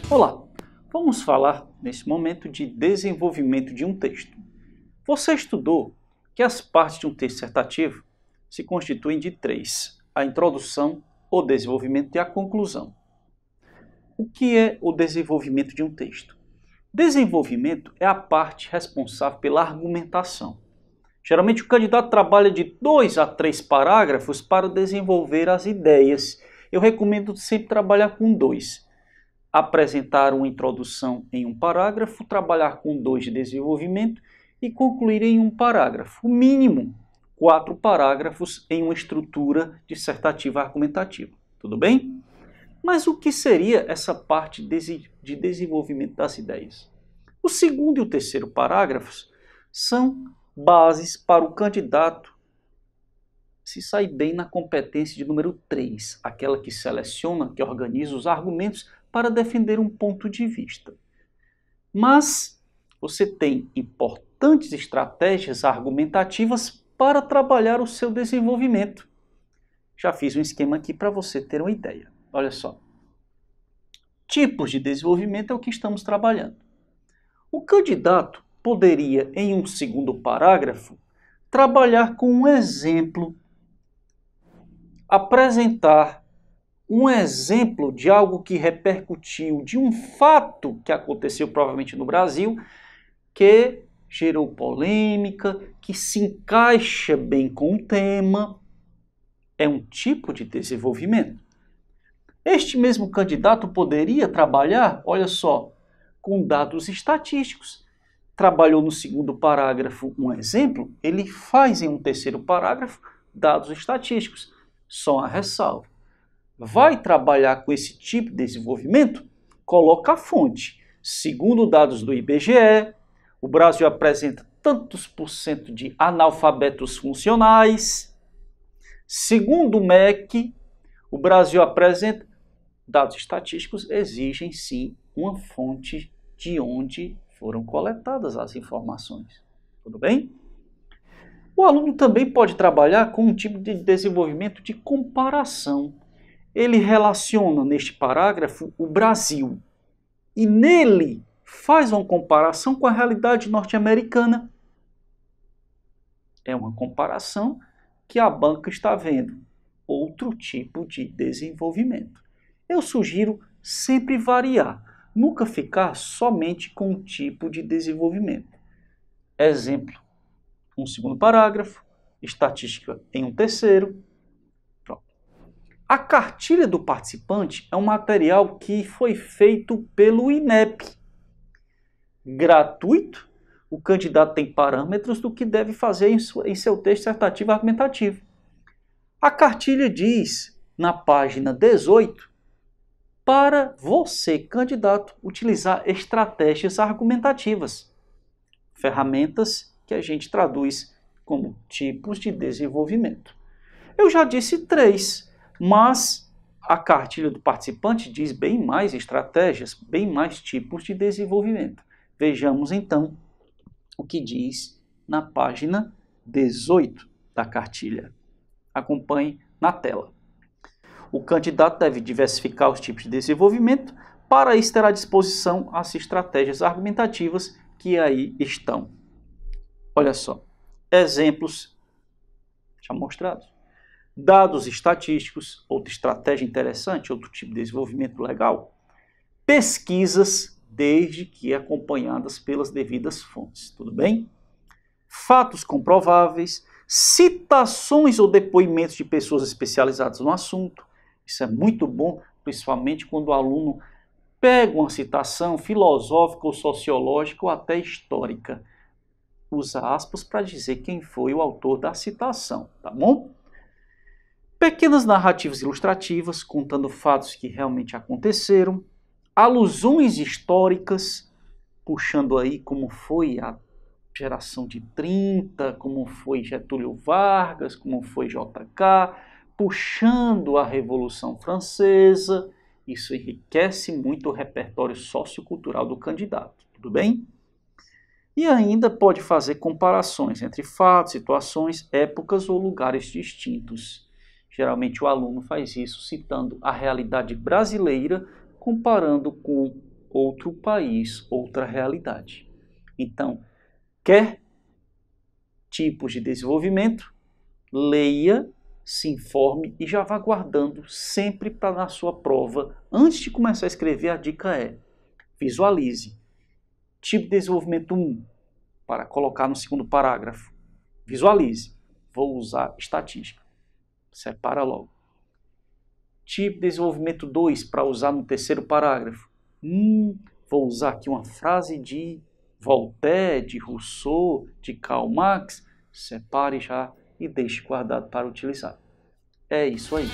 Olá, vamos falar nesse momento de desenvolvimento de um texto. Você estudou que as partes de um texto dissertativo se constituem de três: a introdução, o desenvolvimento e a conclusão. O que é o desenvolvimento de um texto? Desenvolvimento é a parte responsável pela argumentação. Geralmente o candidato trabalha de 2 a 3 parágrafos para desenvolver as ideias. Eu recomendo sempre trabalhar com 2. Apresentar uma introdução em um parágrafo, trabalhar com 2 de desenvolvimento e concluir em um parágrafo. O mínimo 4 parágrafos em uma estrutura dissertativa argumentativa. Tudo bem? Mas o que seria essa parte de desenvolvimento das ideias? O segundo e o terceiro parágrafos são bases para o candidato se sair bem na competência de número 3, aquela que seleciona, que organiza os argumentos para defender um ponto de vista. Mas você tem importantes estratégias argumentativas para trabalhar o seu desenvolvimento. Já fiz um esquema aqui para você ter uma ideia. Olha só. Tipos de desenvolvimento é o que estamos trabalhando. O candidato poderia, em um segundo parágrafo, trabalhar com um exemplo, apresentar um exemplo de algo que repercutiu, de um fato que aconteceu provavelmente no Brasil, que gerou polêmica, que se encaixa bem com o tema. É um tipo de desenvolvimento. Este mesmo candidato poderia trabalhar, olha só, com dados estatísticos. Trabalhou no segundo parágrafo um exemplo, ele faz em um terceiro parágrafo dados estatísticos. Só a ressalva. Vai trabalhar com esse tipo de desenvolvimento? Coloca a fonte. Segundo dados do IBGE, o Brasil apresenta tantos por cento de analfabetos funcionais. Segundo o MEC, o Brasil apresenta dados estatísticos, exigem sim uma fonte de onde foram coletadas as informações. Tudo bem? O aluno também pode trabalhar com um tipo de desenvolvimento de comparação. Ele relaciona neste parágrafo o Brasil e nele faz uma comparação com a realidade norte-americana. É uma comparação que a banca está vendo. Outro tipo de desenvolvimento. Eu sugiro sempre variar, nunca ficar somente com um tipo de desenvolvimento. Exemplo, um segundo parágrafo, estatística em um terceiro. Pronto. A cartilha do participante é um material que foi feito pelo INEP. Gratuito, o candidato tem parâmetros do que deve fazer em seu texto dissertativo argumentativo. A cartilha diz, na página 18, para você, candidato, utilizar estratégias argumentativas, ferramentas que a gente traduz como tipos de desenvolvimento. Eu já disse 3, mas a cartilha do participante diz bem mais estratégias, bem mais tipos de desenvolvimento. Vejamos então o que diz na página 18 da cartilha. Acompanhe na tela. O candidato deve diversificar os tipos de desenvolvimento, para isso ter à disposição as estratégias argumentativas que aí estão. Olha só, exemplos já mostrados. Dados estatísticos, outra estratégia interessante, outro tipo de desenvolvimento legal. Pesquisas, desde que acompanhadas pelas devidas fontes, tudo bem? Fatos comprováveis, citações ou depoimentos de pessoas especializadas no assunto. Isso é muito bom, principalmente quando o aluno pega uma citação filosófica ou sociológica ou até histórica. Usa aspas para dizer quem foi o autor da citação, tá bom? Pequenas narrativas ilustrativas, contando fatos que realmente aconteceram. Alusões históricas, puxando aí como foi a geração de 30, como foi Getúlio Vargas, como foi JK, puxando a Revolução Francesa. Isso enriquece muito o repertório sociocultural do candidato, tudo bem? E ainda pode fazer comparações entre fatos, situações, épocas ou lugares distintos. Geralmente o aluno faz isso citando a realidade brasileira, comparando com outro país, outra realidade. Então, quer tipos de desenvolvimento, leia, se informe e já vá guardando sempre para na sua prova. Antes de começar a escrever, a dica é: visualize. Tipo de desenvolvimento 1, para colocar no segundo parágrafo. Visualize. Vou usar estatística. Separa logo. Tipo de desenvolvimento 2, para usar no terceiro parágrafo. Vou usar aqui uma frase de Voltaire, de Rousseau, de Karl Marx. Separe já e deixe guardado para utilizar. É isso aí.